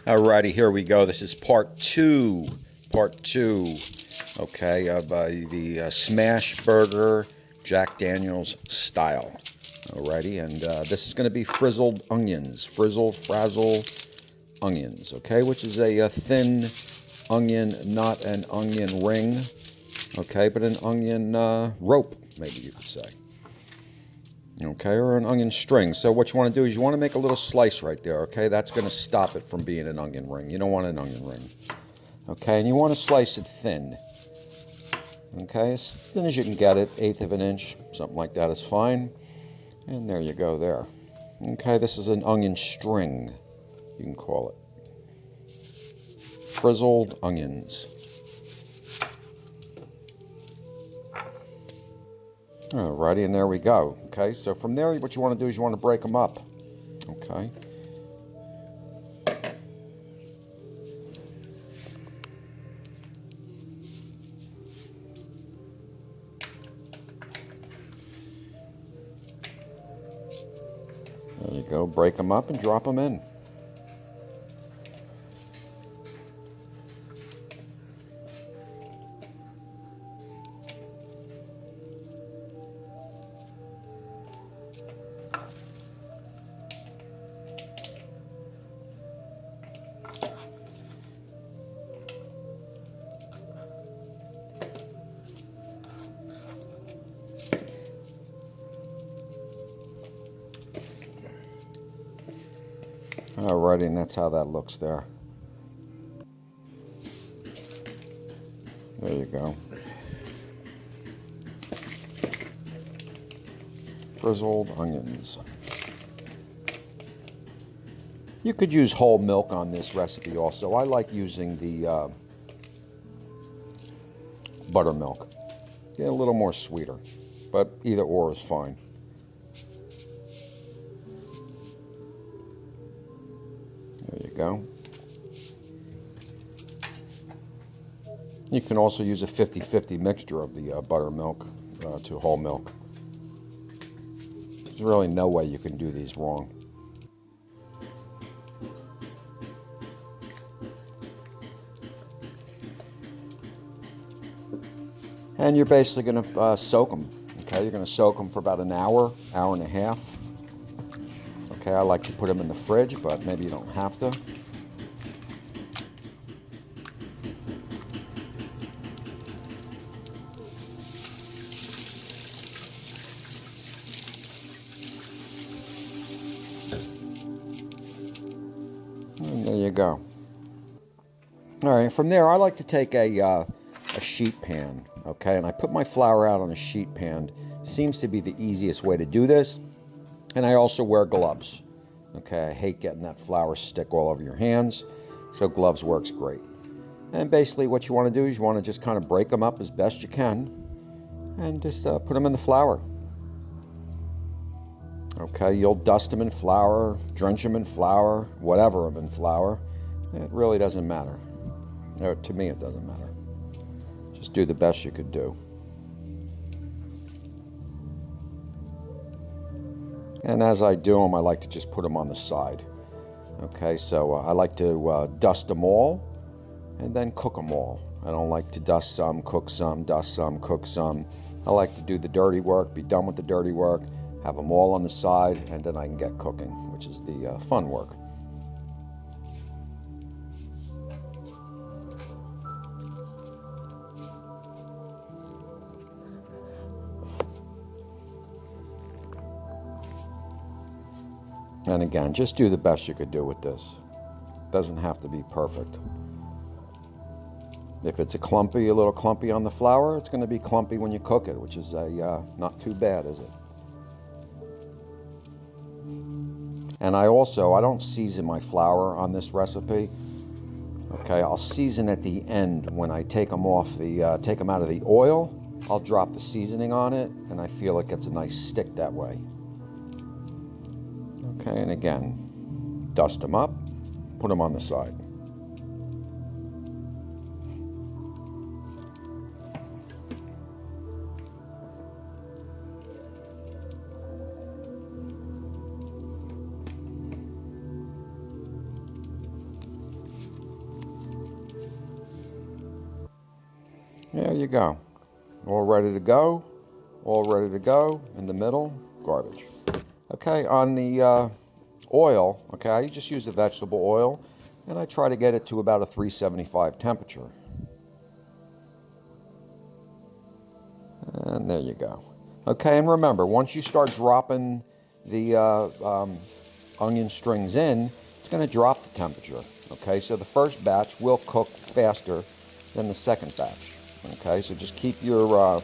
Alrighty, here we go. This is part two, okay, of the Smashburger Jack Daniels style. Alrighty, and this is going to be frizzled onions, frazzle onions, okay, which is a thin onion, not an onion ring, okay, but an onion rope, maybe you could say. Okay, or an onion string. So what you want to do is you want to make a little slice right there, okay? That's going to stop it from being an onion ring. You don't want an onion ring. Okay, and you want to slice it thin. Okay, as thin as you can get it, 1/8 of an inch, something like that is fine. And there you go there. Okay, this is an onion string, you can call it. Frizzled onions. Alrighty, and there we go. Okay, so from there, what you want to do is you want to break them up. Okay. There you go. Break them up and drop them in. Alrighty, and that's how that looks there. There you go. Frizzled onions. You could use whole milk on this recipe also. I like using the buttermilk. Get a little more sweeter, but either or is fine. There you go. You can also use a 50-50 mixture of the buttermilk to whole milk. There's really no way you can do these wrong. And you're basically going to soak them. Okay, you're going to soak them for about an hour, hour and a half. Okay, I like to put them in the fridge, but maybe you don't have to. And there you go. All right, from there, I like to take a sheet pan, okay, and I put my flour out on a sheet pan. Seems to be the easiest way to do this. And I also wear gloves. Okay, I hate getting that flour stick all over your hands, so gloves works great. And basically what you want to do is you want to just kind of break them up as best you can and just put them in the flour. Okay, you'll dust them in flour, drench them in flour, whatever them in flour. It really doesn't matter. To me, it doesn't matter. Just do the best you could do. And as I do them, I like to just put them on the side. Okay, so I like to dust them all and then cook them all. I don't like to dust some, cook some, dust some, cook some. I like to do the dirty work, be done with the dirty work, have them all on the side, and then I can get cooking, which is the fun work. And again, just do the best you could do with this. Doesn't have to be perfect. If it's a little clumpy on the flour, it's going to be clumpy when you cook it, which is not too bad, is it? And I don't season my flour on this recipe. Okay, I'll season at the end when I take them out of the oil. I'll drop the seasoning on it, and I feel it gets a nice stick that way. Okay, and again, dust them up, put them on the side. There you go. All ready to go. All ready to go. In the middle, garbage. Okay, on the oil, okay, I just use the vegetable oil, and I try to get it to about a 375 temperature. And there you go. Okay, and remember, once you start dropping the onion strings in, it's going to drop the temperature. Okay, so the first batch will cook faster than the second batch. Okay, so just keep your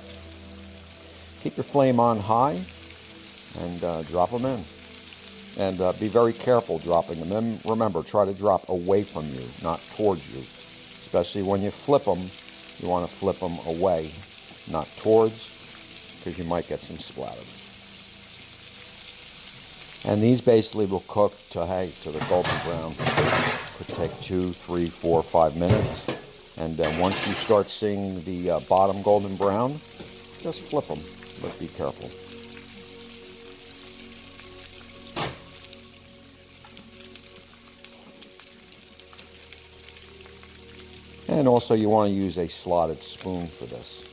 flame on high and drop them in. And be very careful dropping them in. Remember, try to drop away from you, not towards you. Especially when you flip them, you want to flip them away, not towards, because you might get some splatter. And these basically will cook to the golden brown. Could take 2, 3, 4, 5 minutes. And then once you start seeing the bottom golden brown, just flip them, but be careful. And also you want to use a slotted spoon for this.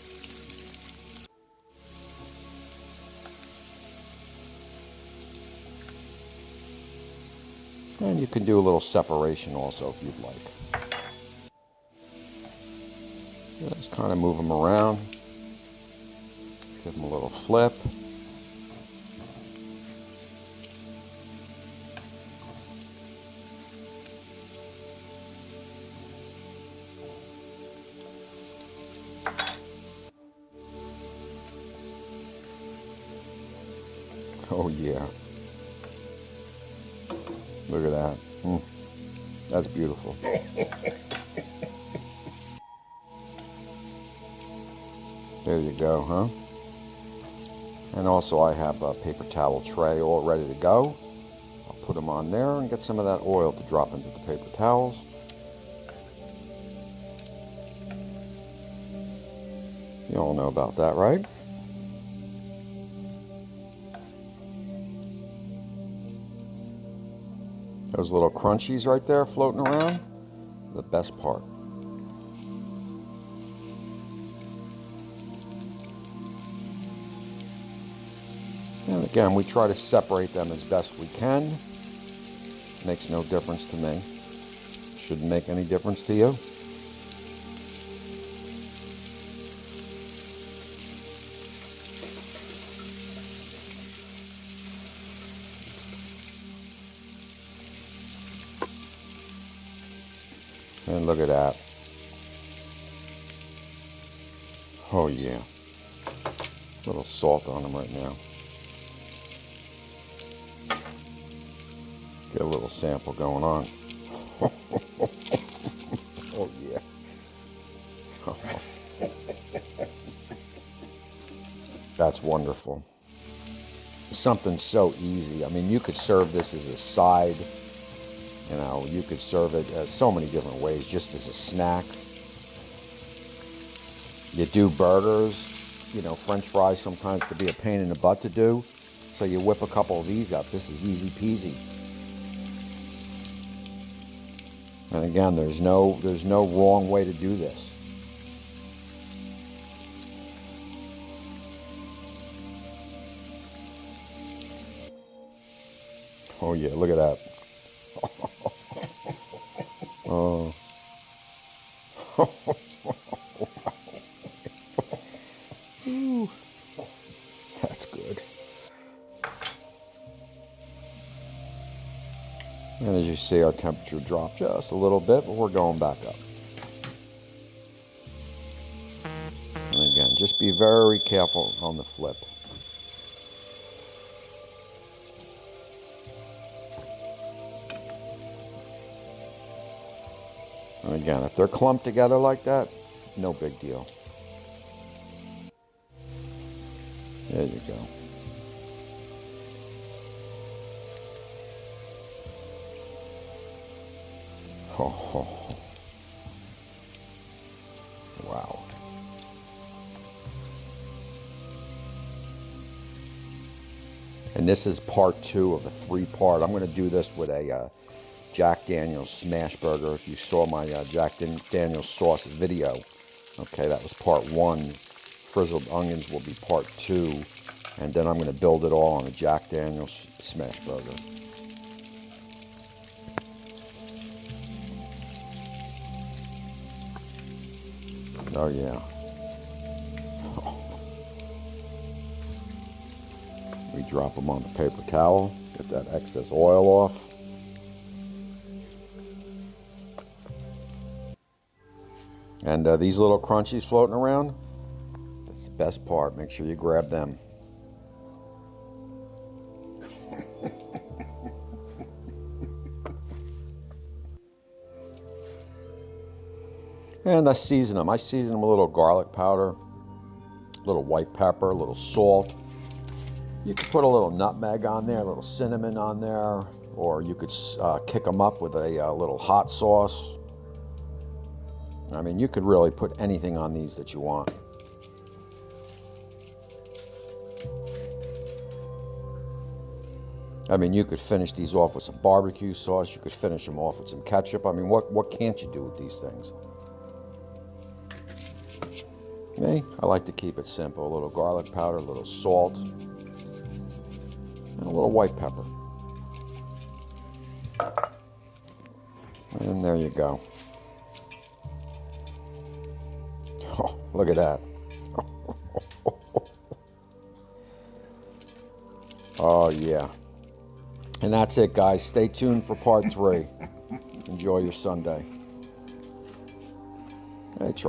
And you can do a little separation also if you'd like. Just kind of move them around. Give them a little flip. Oh yeah. Look at that. That's beautiful. There you go, huh? And also I have a paper towel tray all ready to go. I'll put them on there and get some of that oil to drop into the paper towels. You all know about that, right? Those little crunchies right there floating around, the best part. And again, we try to separate them as best we can. Makes no difference to me. Shouldn't make any difference to you. And look at that. Oh yeah. A little salt on them right now. Get a little sample going on. Oh yeah. That's wonderful. Something so easy. I mean, you could serve this as a side. You know, you could serve it so many different ways, just as a snack. You do burgers, you know, French fries sometimes could be a pain in the butt to do. So you whip a couple of these up. This is easy peasy. And again, there's no wrong way to do this. Oh yeah, look at that. Oh. Ooh. That's good. And as you see, our temperature dropped just a little bit, but we're going back up. And again, just be very careful on the flip. And again, if they're clumped together like that, no big deal. There you go. Oh. Wow. And this is part 2 of a 3-part. I'm going to do this with a Jack Daniel's Smashburger. If you saw my Jack Daniel's sauce video, Okay, that was part one. Frizzled onions will be part two. And then I'm going to build it all on a Jack Daniel's Smashburger. Oh yeah. We drop them on the paper towel, get that excess oil off. And these little crunchies floating around, that's the best part. Make sure you grab them. And I season them. I season them with a little garlic powder, a little white pepper, a little salt. You could put a little nutmeg on there, a little cinnamon on there, or you could kick them up with a little hot sauce. I mean, you could really put anything on these that you want. I mean, you could finish these off with some barbecue sauce. You could finish them off with some ketchup. I mean, what can't you do with these things? Me, I like to keep it simple. A little garlic powder, a little salt, and a little white pepper. And there you go. Oh, look at that. Oh, yeah. And that's it, guys. Stay tuned for part 3. Enjoy your Sunday. Hey,